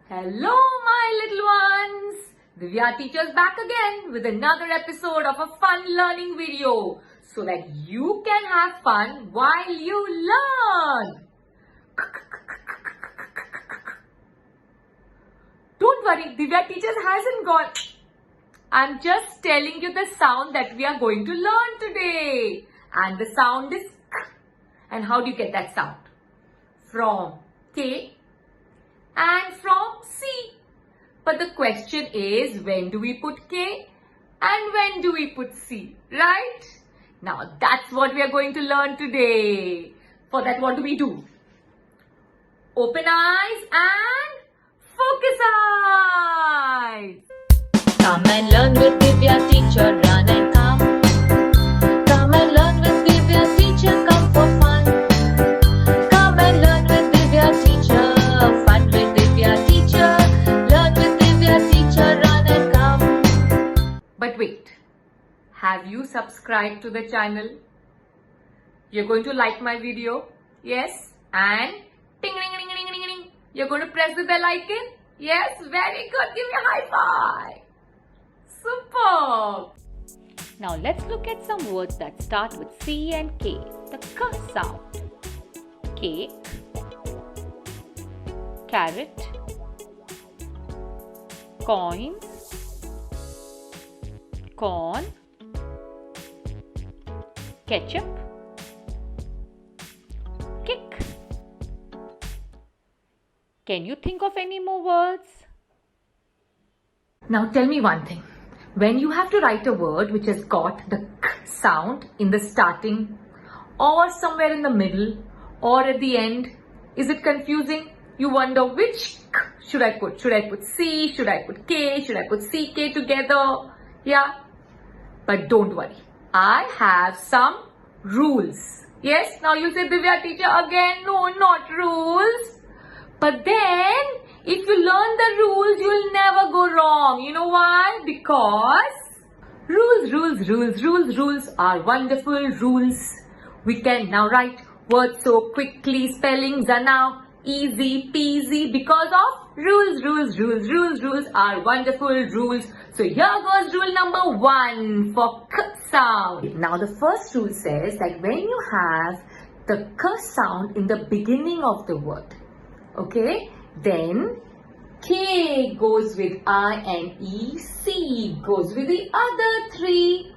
Hello, my little ones! Divya teacher's back again with another episode of a fun learning video so that you can have fun while you learn. Don't worry, Divya teacher hasn't gone. I'm just telling you the sound that we are going to learn today. And the sound is k. And how do you get that sound? From K and from C. But the question is, when do we put K and when do we put C, right? Now that's what we are going to learn today. For that, what do we do? Open eyes and focus eyes. Come and learn with Divya teacher, run and come. Come and learn with Divya teacher, come for fun. Come and learn with Divya teacher, fun with Divya teacher. Learn with Divya teacher, run and come. But wait, have you subscribed to the channel? You're going to like my video? Yes? And ting ring ring ring ring ring. You're going to press the bell icon? Yes? Very good. Give me a high five. Superb! Now let's look at some words that start with C and K. The K sound. Cake, carrot, coins, corn, ketchup, kick. Can you think of any more words? Now tell me one thing. When you have to write a word which has got the k sound in the starting or somewhere in the middle or at the end, is it confusing? You wonder which k should I put? Should I put C? Should I put K? Should I put CK together? Yeah. But don't worry. I have some rules. Yes? Now you say, Divya teacher again. No, not rules. But then, if you learn the rules, you will never go wrong. You know why? Because rules are wonderful rules. We can now write words so quickly. Spellings are now easy peasy because of rules are wonderful rules. So here goes rule number 1 for K sound. Now the first rule says that when you have the K sound in the beginning of the word, okay, then K goes with I and E, C goes with the other 3.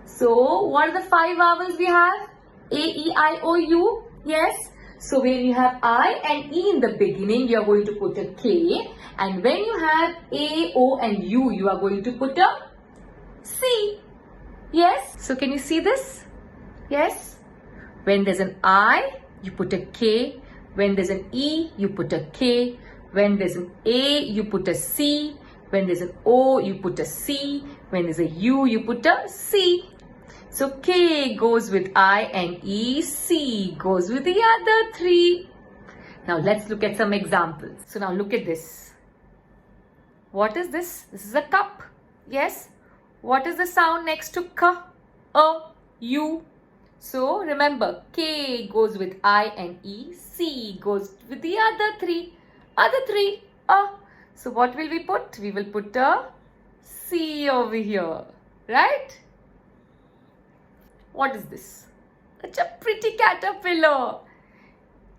So what are the 5 vowels we have? A, E, I, O, U. Yes. So when you have I and E in the beginning, you are going to put a K. And when you have A, O and U, you are going to put a C. Yes. So can you see this? Yes. When there's an I, you put a K. When there's an E, you put a K. When there's an A, you put a C. When there's an O, you put a C. When there's a U, you put a C. So K goes with I and E, C goes with the other 3. Now let's look at some examples. So now look at this. What is this? This is a cup. Yes. What is the sound next to K? A, U. So remember, K goes with I and E, C goes with the other 3. Other 3, A. So what will we put? We will put a C over here, right? What is this? Such a pretty caterpillar.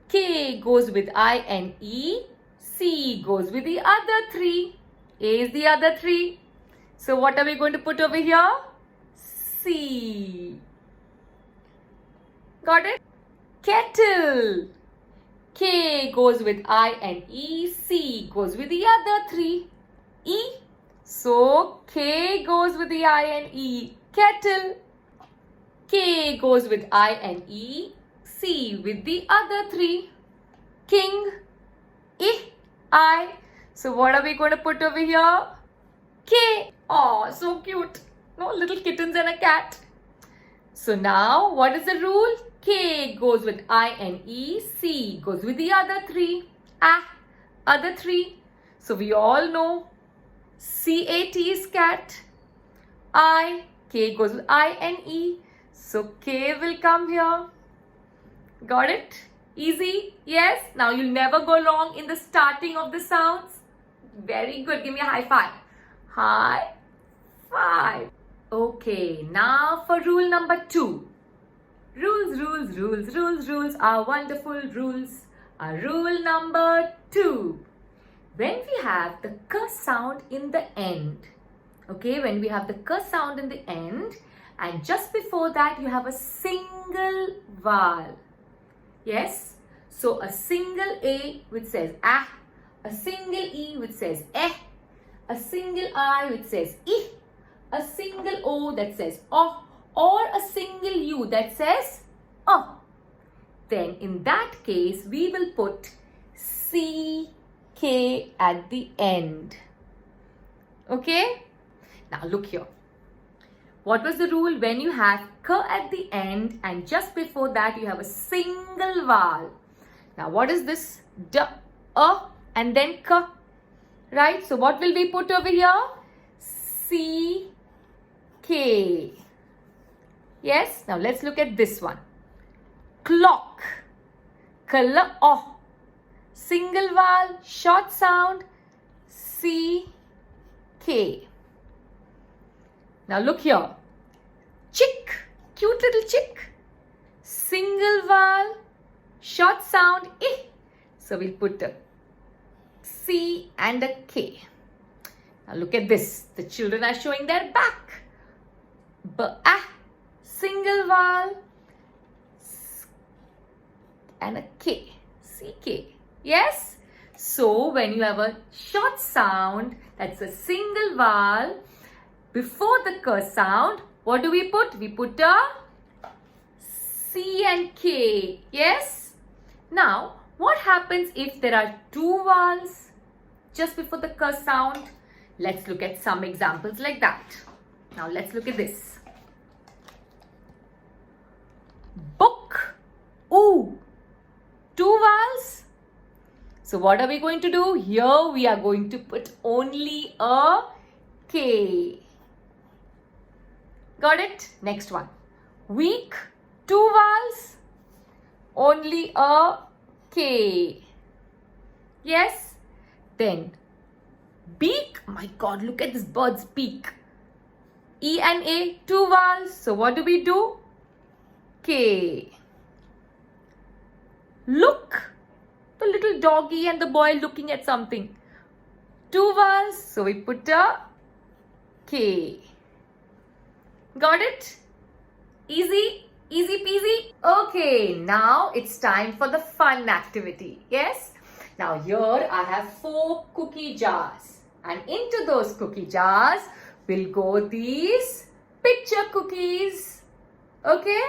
K goes with I and E, C goes with the other 3. A is the other 3. So what are we going to put over here? C. Got it? Kettle. K goes with I and E, C goes with the other 3. E. So K goes with the I and E. Kettle. K goes with I and E, C with the other 3. King. I. So what are we going to put over here? K. Oh, so cute. No, little kittens and a cat. So now, what is the rule? K goes with I and E, C goes with the other 3. Other 3. So we all know CAT is cat. K goes with I and E. So K will come here. Got it? Easy? Yes? Now you'll never go wrong in the starting of the sounds. Very good. Give me a high five. High five. Okay, now for rule number 2. Rules are wonderful rules. Rule number 2. When we have the k sound in the end, okay, when we have the k sound in the end, and just before that you have a single vowel. Yes, so a single A which says ah, a single E which says eh, a single I which says ih, a single O that says oh, or a single U that says oh. Then in that case we will put CK at the end. Okay? Now look here. What was the rule? When you have k at the end and just before that you have a single vowel. Now what is this? D, and then k. Right? So what will we put over here? CK. Yes? Now let's look at this one. Clock. Kala. Single vowel, short sound. CK. Now look here. Chick. Cute little chick. Single vowel, short sound. Eh. So we'll put a C and a K. Now look at this. The children are showing their back. B-ah. Single vowel and a K. CK. Yes? So when you have a short sound, that's a single vowel, before the k sound, what do we put? We put a C and K. Yes? Now, what happens if there are two vowels just before the k sound? Let's look at some examples like that. Now, let's look at this. Book. Ooh. Two vowels. So what are we going to do? Here we are going to put only a K. Got it? Next one. Week. Two vowels. Only a K. Yes? Then beak. My God, look at this bird's beak. E and A. Two vowels. So what do we do? K. Look. The little doggy and the boy looking at something. Two vowels. So we put a K. Got it? Easy? Easy peasy? Okay, now it's time for the fun activity. Yes? Now here I have 4 cookie jars. And into those cookie jars will go these picture cookies. Okay?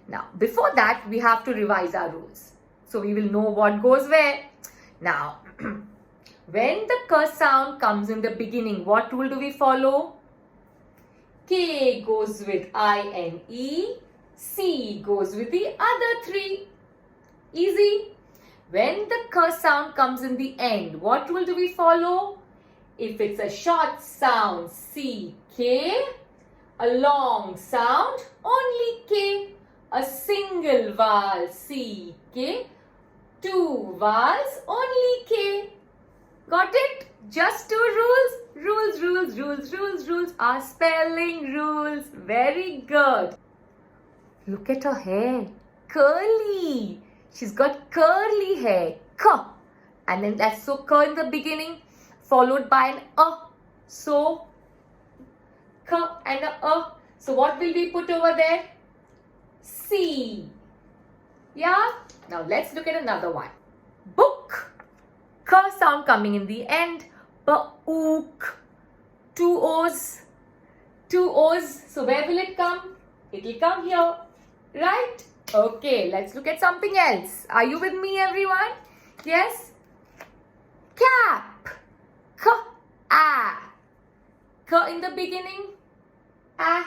Now, before that, we have to revise our rules. So we will know what goes where. Now, when the k sound comes in the beginning, what rule do we follow? K goes with I and E. C goes with the other 3. Easy. When the k sound comes in the end, what rule do we follow? If it's a short sound, CK. A long sound, only K. A single vowel, CK. 2 vowels, only K. Got it? Just 2 rules. Rules are spelling rules. Very good. Look at her hair. Curly. She's got curly hair. K. And then that's so K in the beginning, followed by an A. So, K and a A. So what will we put over there? C. Yeah? Now let's look at another one. Book. K sound coming in the end. Ba-ook. 2 O's. 2 O's. So where will it come? It will come here. Right? Okay, let's look at something else. Are you with me, everyone? Yes? Cap. K-a. K in the beginning. A.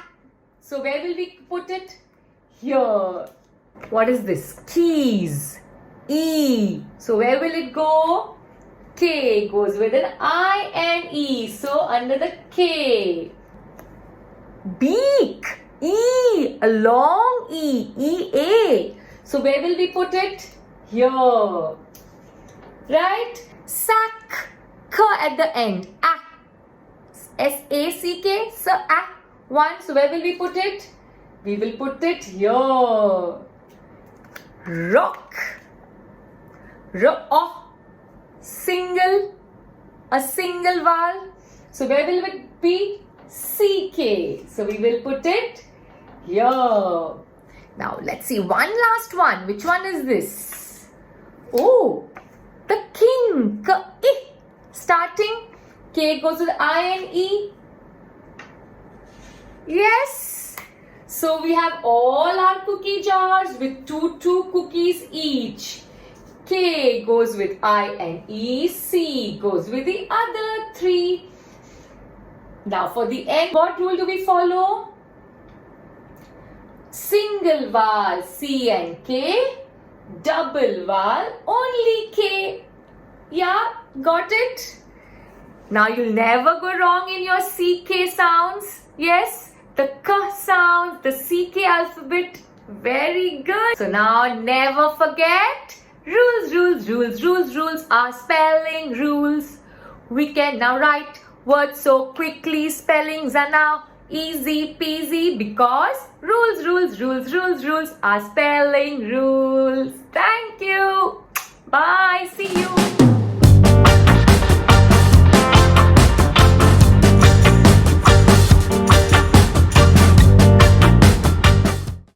So where will we put it? Here. What is this? Keys. E. So where will it go? K goes with an I and E. So under the K. Beak. E. A long E. E-A. So where will we put it? here. Right? Sack. K at the end. A. S-A-C-K. So, A. One. So, where will we put it? We will put it here. Rock. R-O. Single. A single vowel. So, where will it be? C-K. So, we will put it here. Now, let's see one last one. Which one is this? Oh, the king. K-I. Starting. K goes with I and E. Yes. So, we have all our cookie jars with two cookies each. K goes with I and E. C goes with the other 3. Now, for the end, what rule do we follow? Single vowel C and K. Double vowel only K. Yeah, got it? Now you'll never go wrong in your CK sounds. Yes, the K sounds, the CK alphabet. Very good. So now never forget, rules are spelling rules. We can now write words so quickly. Spellings are now easy peasy because rules are spelling rules. Thank you. Bye. See you.